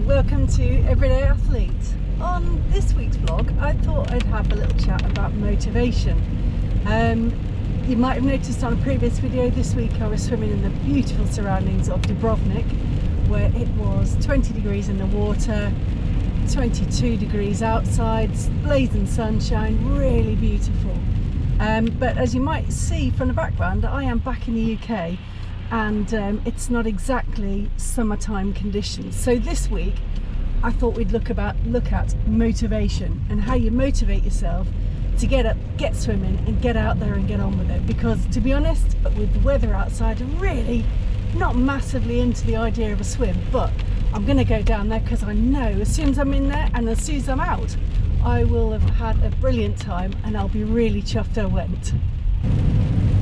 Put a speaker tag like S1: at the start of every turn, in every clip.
S1: welcome to Everyday Athlete. On this week's vlog, I thought I'd have a little chat about motivation. You might have noticed on a previous video this week I was swimming in the beautiful surroundings of Dubrovnik, where it was 20 degrees in the water, 22 degrees outside, blazing sunshine, really beautiful. But as you might see from the background, I am back in the UK and it's not exactly summertime conditions. So this week I thought we'd look at motivation and how you motivate yourself to get up, get swimming and get out there and get on with it. Because to be honest, with the weather outside, I'm really not massively into the idea of a swim, but I'm going to go down there because I know as soon as I'm in there and as soon as I'm out, I will have had a brilliant time and I'll be really chuffed I went.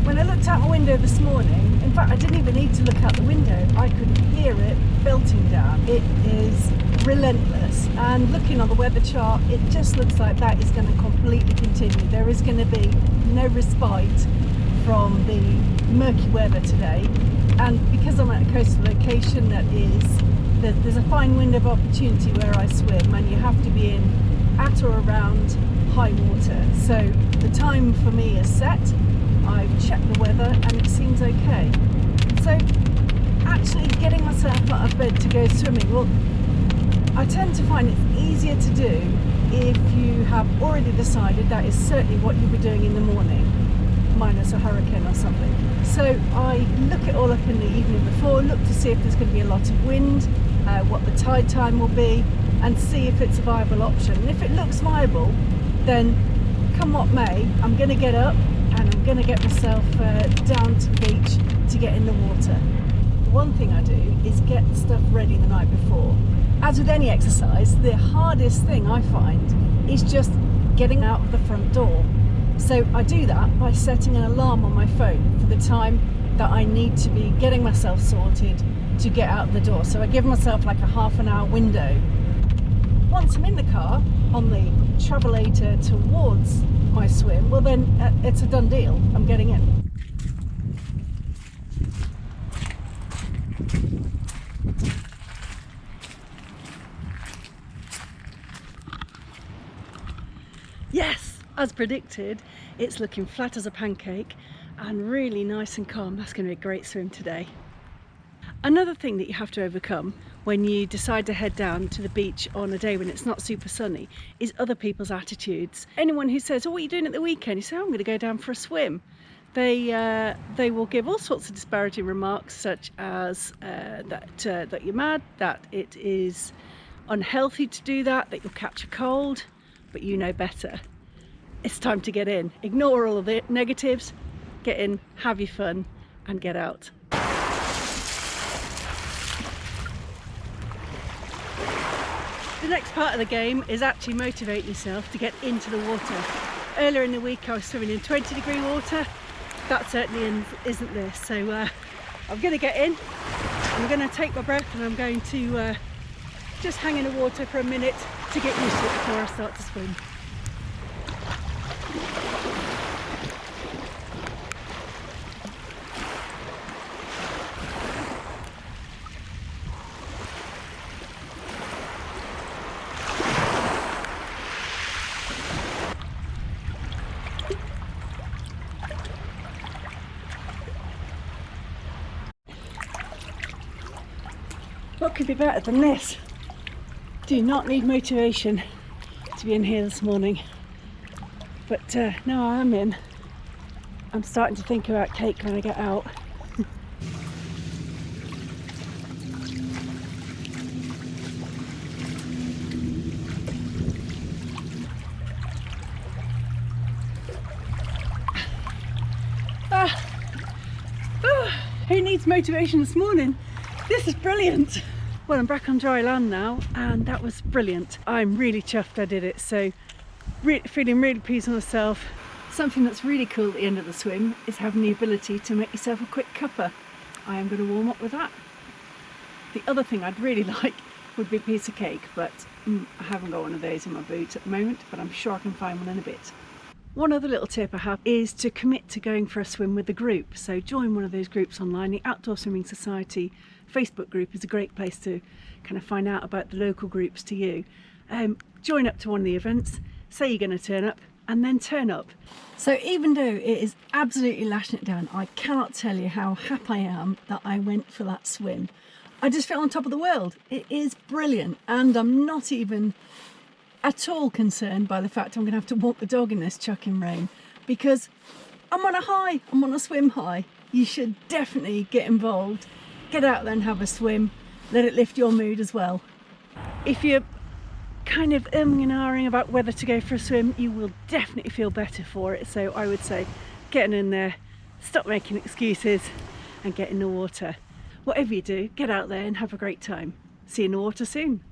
S1: When I looked out my window this morning, in fact I didn't even need to look out the window, I could hear it belting down. It is relentless, and looking on the weather chart it just looks like that is going to completely continue. There is going to be no respite from the murky weather today, and because I'm at a coastal location there's a fine window of opportunity where I swim, and you have to be in at or around high water. So the time for me is set. I've checked the weather and it seems okay. So actually getting myself out of bed to go swimming, well, I tend to find it's easier to do if you have already decided that is certainly what you'll be doing in the morning, minus a hurricane or something. So I look it all up in the evening before, look to see if there's going to be a lot of wind, what the tide time will be, and see if it's a viable option. And if it looks viable, then come what may, I'm going to get up and I'm going to get myself down to the beach to get in the water. One thing I do is get stuff ready the night before. As with any exercise, the hardest thing I find is just getting out of the front door. So I do that by setting an alarm on my phone for the time that I need to be getting myself sorted to get out the door. So I give myself like a half an hour window. Once I'm in the car on the travelator towards my swim, well then it's a done deal, I'm getting in. Yes, as predicted, it's looking flat as a pancake and really nice and calm. That's going to be a great swim today. Another thing that you have to overcome when you decide to head down to the beach on a day when it's not super sunny is other people's attitudes. Anyone who says, oh, what are you doing at the weekend? You say, oh, I'm going to go down for a swim. They will give all sorts of disparaging remarks, such as that you're mad, that it is unhealthy to do that you'll catch a cold, but you know better. It's time to get in. Ignore all of the negatives, get in, have your fun and get out. The next part of the game is actually motivate yourself to get into the water. Earlier in the week I was swimming in 20 degree water. That certainly isn't this. So I'm going to get in, I'm going to take my breath and I'm going to just hang in the water for a minute to get used to it before I start to swim. What could be better than this? Do not need motivation to be in here this morning, but now I am in. I'm starting to think about cake when I get out. Who needs motivation this morning? This is brilliant. Well, I'm back on dry land now and that was brilliant. I'm really chuffed I did it, so feeling really pleased with myself. Something that's really cool at the end of the swim is having the ability to make yourself a quick cuppa. I am going to warm up with that. The other thing I'd really like would be a piece of cake, but I haven't got one of those in my boot at the moment, but I'm sure I can find one in a bit. One other little tip I have is to commit to going for a swim with a group. So join one of those groups online. The Outdoor Swimming Society Facebook group is a great place to kind of find out about the local groups to you. Join up to one of the events, say you're going to turn up, and then turn up. So even though it is absolutely lashing it down, I cannot tell you how happy I am that I went for that swim. I just feel on top of the world. It is brilliant, and I'm not even at all concerned by the fact I'm going to have to walk the dog in this chucking rain, because I'm on a high, I'm on a swim high. You should definitely get involved, get out there and have a swim, let it lift your mood as well. If you're kind of and ahhing about whether to go for a swim, you will definitely feel better for it. So I would say getting in there, stop making excuses and get in the water. Whatever you do, get out there and have a great time. See you in the water soon.